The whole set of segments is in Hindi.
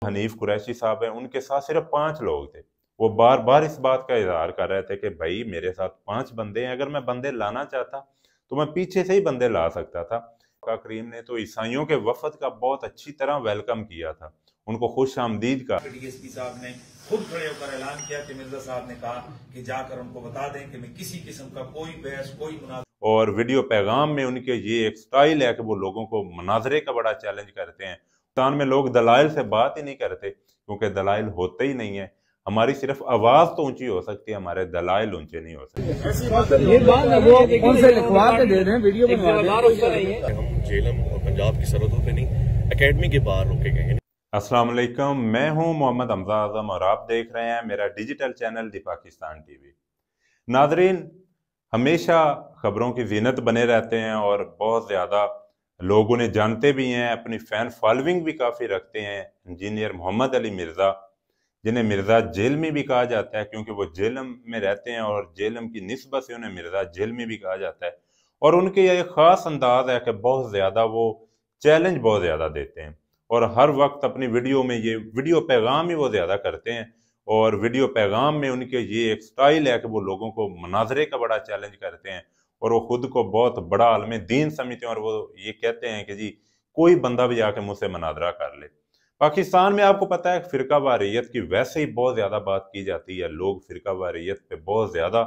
हनीफ कुरैशी साहब हैं, उनके साथ सिर्फ 5 लोग थे। वो बार बार इस बात का इजहार कर रहे थे कि भाई मेरे साथ 5 बंदे हैं, अगर मैं बंदे लाना चाहता तो मैं पीछे से ही बंदे ला सकता था। का करीम ने तो ईसाइयों के वफद का बहुत अच्छी तरह वेलकम किया था, उनको खुश आमदीद का। डीएसपी साहब ने खुद खड़े होकर ऐलान किया कि मिर्जा साहब ने कहा कि जाकर उनको बता दें कि मैं किसी किस्म का कोई बहस कोई मुनाज़ा। और वीडियो पैगाम में उनके ये एक स्टाइल है कि वो लोगों को मुनाजरे का बड़ा चैलेंज करते हैं। पाकिस्तान में लोग दलाइल से बात ही नहीं करते क्योंकि दलाइल होते ही नहीं है। हमारी सिर्फ आवाज तो ऊंची हो सकती है, हमारे दलाइल ऊंचे नहीं हो सकते। ये बात है, वो उनसे लिखवा के दे रहे हैं, वीडियो बनवा रहे हैं। हम झेलम और पंजाब की सरहदों पे नहीं, एकेडमी के बाहर रोके गए हैं। अस्सलाम वालेकुम, मैं हूं मोहम्मद हमजा आजम और आप देख रहे हैं मेरा डिजिटल चैनल दी पाकिस्तान टीवी। नाजरीन, हमेशा खबरों की जीनत बने रहते हैं और बहुत ज़्यादा लोग उन्हें जानते भी हैं, अपनी फ़ैन फॉलोइंग भी काफ़ी रखते हैं। इंजीनियर मोहम्मद अली मिर्ज़ा, जिन्हें मिर्ज़ा जेलमी भी कहा जाता है क्योंकि वो जेलम में रहते हैं और जेलम की निस्बत से उन्हें मिर्ज़ा जेलमी भी कहा जाता है। और उनके ये ख़ास अंदाज है कि बहुत ज़्यादा वो चैलेंज बहुत ज़्यादा देते हैं और हर वक्त अपनी वीडियो में ये वीडियो पैगाम ही वो ज़्यादा करते हैं। और वीडियो पैगाम में उनके ये एक स्टाइल है कि वो लोगों को मुनाजरे का बड़ा चैलेंज करते हैं और वो खुद को बहुत बड़ा आलम दीन समझते हैं और वो ये कहते हैं कि जी कोई बंदा भी आके मुझसे मुनाजरा कर ले। पाकिस्तान में आपको पता है फिरका वारियत की वैसे ही बहुत ज़्यादा बात की जाती है, लोग फिरका वारियत पे बहुत ज़्यादा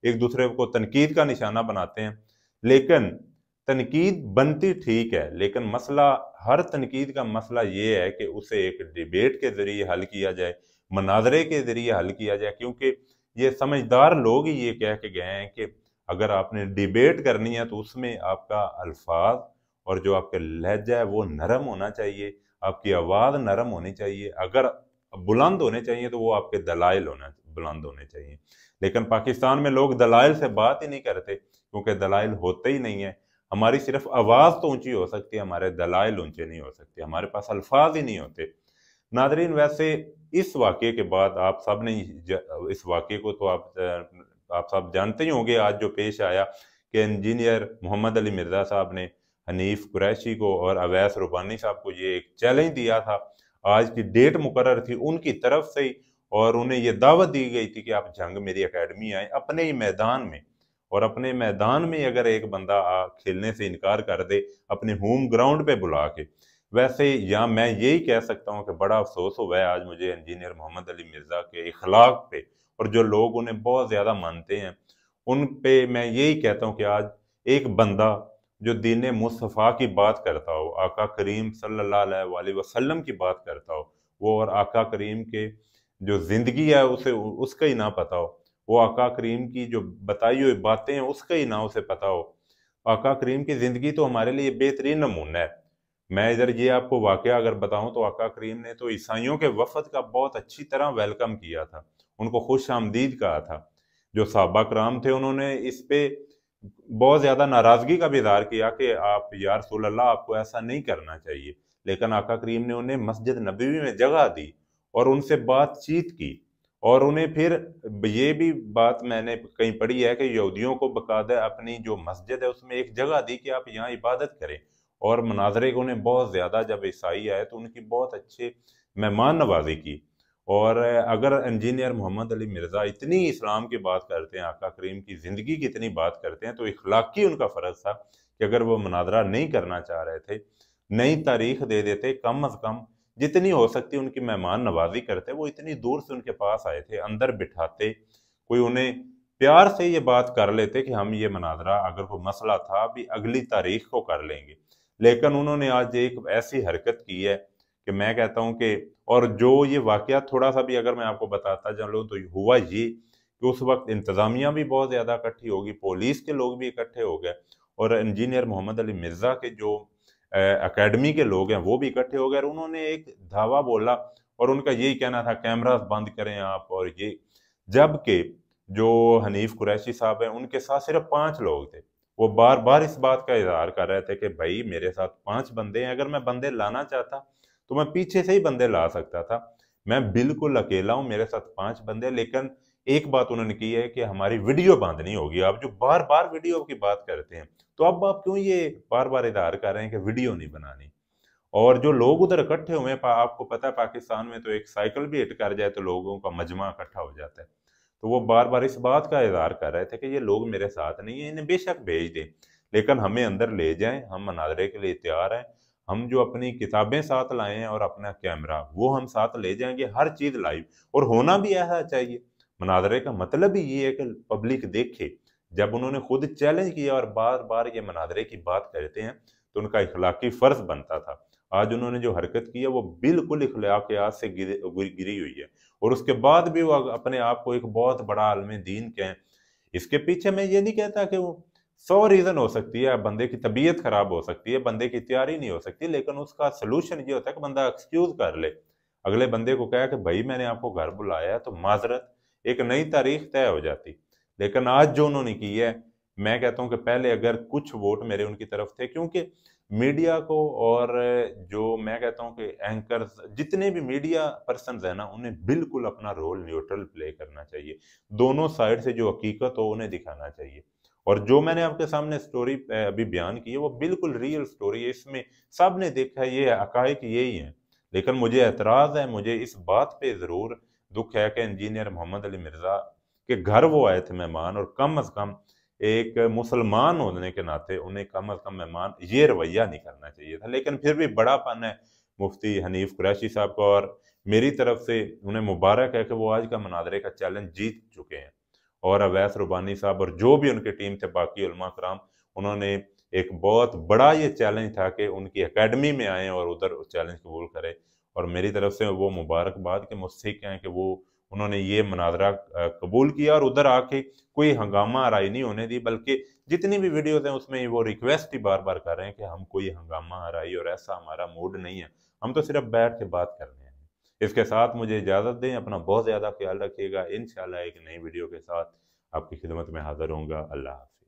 एक दूसरे को तनकीद का निशाना बनाते हैं। लेकिन तनकीद बनती ठीक है, लेकिन मसला हर तनकीद का मसला ये है कि उसे एक डिबेट के जरिए हल किया जाए, मनाजरे के जरिए हल किया जाए। क्योंकि ये समझदार लोग ही ये कह के गए हैं कि अगर आपने डिबेट करनी है तो उसमें आपका अल्फाज और जो आपका लहजा है वो नरम होना चाहिए, आपकी आवाज़ नरम होनी चाहिए। अगर बुलंद होने चाहिए तो वो आपके दलाइल होना बुलंद होने चाहिए। लेकिन पाकिस्तान में लोग दलाइल से बात ही नहीं करते क्योंकि दलाइल होते ही नहीं है। हमारी सिर्फ आवाज़ तो ऊंची हो सकती है, हमारे दलाइल ऊंचे नहीं हो सकते, हमारे पास अल्फाज ही नहीं होते। नादरीन, वैसे इस वाक़े के बाद आप सब ने इस वाक़े को तो आप सब जानते ही होंगे। आज जो पेश आया कि इंजीनियर मोहम्मद अली मिर्ज़ा साहब ने हनीफ कुरैशी को और अवैस रुबानी साहब को ये एक चैलेंज दिया था। आज की डेट मुकर्रर थी उनकी तरफ से ही और उन्हें ये दावत दी गई थी कि आप जंग मेरी अकेडमी आए अपने ही मैदान में। और अपने मैदान में अगर एक बंदा खेलने से इनकार कर दे अपने होम ग्राउंड पे बुला के, वैसे या मैं यही कह सकता हूँ कि बड़ा अफसोस हुआ है आज मुझे इंजीनियर मोहम्मद अली मिर्ज़ा के इखलाक पे और जो लोग उन्हें बहुत ज़्यादा मानते हैं उन पे मैं यही कहता हूँ कि आज एक बंदा जो दीन मुस्तफ़ा की बात करता हो, आका करीम सल्लल्लाहु अलैहि वसल्लम की बात करता हो, वो और आका करीम के जो ज़िंदगी है उसे उसका ही ना पता हो, वो आका करीम की जो बताई हुई बातें हैं उसका ही ना उसे पता हो। आका करीम की ज़िंदगी तो हमारे लिए बेहतरीन नमूना है। मैं इधर ये आपको वाकया अगर बताऊं तो आका करीम ने तो ईसाइयों के वफद का बहुत अच्छी तरह वेलकम किया था, उनको खुश आमदीद कहा था। जो सहाबा कराम थे उन्होंने इस पे बहुत ज़्यादा नाराज़गी का भी इज़हार किया कि आप या रसूल अल्लाह आपको ऐसा नहीं करना चाहिए। लेकिन आका करीम ने उन्हें मस्जिद नबवी में जगह दी और उनसे बातचीत की। और उन्हें फिर ये भी बात मैंने कहीं पढ़ी है कि यहूदियों को बकायदा अपनी जो मस्जिद है उसमें एक जगह दी कि आप यहाँ इबादत करें। और मनाजरे को उन्हें बहुत ज़्यादा जब ईसाई आए तो उनकी बहुत अच्छे मेहमान नवाजी की। और अगर इंजीनियर मोहम्मद अली मिर्ज़ा इतनी इस्लाम की बात करते हैं, आका करीम की ज़िंदगी की इतनी बात करते हैं, तो इखलाकी उनका फ़र्ज था कि अगर वो मुनाजरा नहीं करना चाह रहे थे, नई तारीख दे देते, कम अज़ कम जितनी हो सकती उनकी मेहमान नवाजी करते। वो इतनी दूर से उनके पास आए थे, अंदर बिठाते, कोई उन्हें प्यार से ये बात कर लेते कि हम ये मुनाजरा अगर कोई मसला था अभी अगली तारीख को कर लेंगे। लेकिन उन्होंने आज एक ऐसी हरकत की है कि मैं कहता हूँ कि और जो ये वाकया थोड़ा सा भी अगर मैं आपको बताता चलूँ तो हुआ ये कि उस वक्त इंतज़ामिया भी बहुत ज़्यादा इकट्ठी होगी, पुलिस के लोग भी इकट्ठे हो गए और इंजीनियर मोहम्मद अली मिर्ज़ा के जो एकेडमी के लोग हैं वो भी इकट्ठे हो गए और उन्होंने एक धावा बोला और उनका यही कहना था कैमरास बंद करें आप। और ये जबकि जो हनीफ कुरैशी साहब हैं उनके साथ सिर्फ 5 लोग थे। वो बार बार इस बात का इजहार कर रहे थे कि भाई मेरे साथ 5 बंदे हैं, अगर मैं बंदे लाना चाहता तो मैं पीछे से ही बंदे ला सकता था, मैं बिल्कुल अकेला हूँ, मेरे साथ 5 बंदे। लेकिन एक बात उन्होंने की है कि हमारी वीडियो बंद नहीं होगी। आप जो बार बार वीडियो की बात करते हैं तो अब आप क्यों ये बार बार इजहार कर रहे हैं कि वीडियो नहीं बनानी। और जो लोग उधर इकट्ठे हुए हैं, आपको पता है पाकिस्तान में तो एक साइकिल भी हिट कर जाए तो लोगों का मजमा इकट्ठा हो जाता है। तो वो बार बार इस बात का इजहार कर रहे थे कि ये लोग मेरे साथ नहीं है, इन्हें बेशक भेज दें, लेकिन हमें अंदर ले जाएं, हम मुनाजरे के लिए तैयार हैं। हम जो अपनी किताबें साथ लाए हैं और अपना कैमरा वो हम साथ ले जाएंगे, हर चीज लाइव, और होना भी ऐसा चाहिए। मुनाजरे का मतलब ही ये है कि पब्लिक देखे। जब उन्होंने खुद चैलेंज किया और बार बार ये मुनाजरे की बात करते हैं तो उनका इखलाकी फर्ज बनता था। आज उन्होंने जो हरकत की है वो बिल्कुल इखलाकियात से गिरी हुई है, और उसके बाद भी वो अपने आप को एक बहुत बड़ा आलम दीन कहें। इसके पीछे मैं ये नहीं कहता कि वो 100 रीजन हो सकती है, बंदे की तबीयत खराब हो सकती है, बंदे की तैयारी नहीं हो सकती, लेकिन उसका सोल्यूशन ये होता है कि बंदा एक्सक्यूज कर ले, अगले बंदे को कहे कि भाई मैंने आपको घर बुलाया है, तो माजरत एक नई तारीख तय हो जाती। लेकिन आज जो उन्होंने की है, मैं कहता हूँ कि पहले अगर कुछ वोट मेरे उनकी तरफ थे, क्योंकि मीडिया को और जो मैं कहता हूँ कि एंकर्स जितने भी मीडिया पर्सन है ना, उन्हें बिल्कुल अपना रोल न्यूट्रल प्ले करना चाहिए। दोनों साइड से जो हकीकत हो उन्हें दिखाना चाहिए। और जो मैंने आपके सामने स्टोरी अभी बयान की है वो बिल्कुल रियल स्टोरी है, इसमें सब ने देखा है, ये हकायक यही है। लेकिन मुझे एतराज है, मुझे इस बात पे जरूर दुख है कि इंजीनियर मोहम्मद अली मिर्जा के घर वो आए थे मेहमान, और कम अज कम एक मुसलमान होने के नाते उन्हें कम अज कम मेहमान ये रवैया नहीं करना चाहिए था। लेकिन फिर भी बड़ापन है मुफ्ती हनीफ कुरैशी साहब का, और मेरी तरफ से उन्हें मुबारक है कि वो आज का मुनाजरे का चैलेंज जीत चुके हैं। और अवैस रुबानी साहब और जो भी उनकी टीम थे, बाकी उलमा कराम, उन्होंने एक बहुत बड़ा ये चैलेंज था कि उनकी एकेडमी में आए और उधर उस चैलेंज कबूल करें। और मेरी तरफ से वो मुबारकबाद के मुझसे कहें कि वो उन्होंने ये मुनाजरा कबूल किया और उधर आके कोई हंगामा आराई नहीं होने दी, बल्कि जितनी भी वीडियोस हैं उसमें वो रिक्वेस्ट ही बार बार कर रहे हैं कि हम कोई हंगामा आराई और ऐसा हमारा मूड नहीं है, हम तो सिर्फ बैठ के बात कर रहे हैं। इसके साथ मुझे इजाज़त दें, अपना बहुत ज़्यादा ख्याल रखिएगा। इंशाल्लाह एक नई वीडियो के साथ आपकी खिदमत में हाजिर होऊंगा। अल्लाह हाफ़िज़।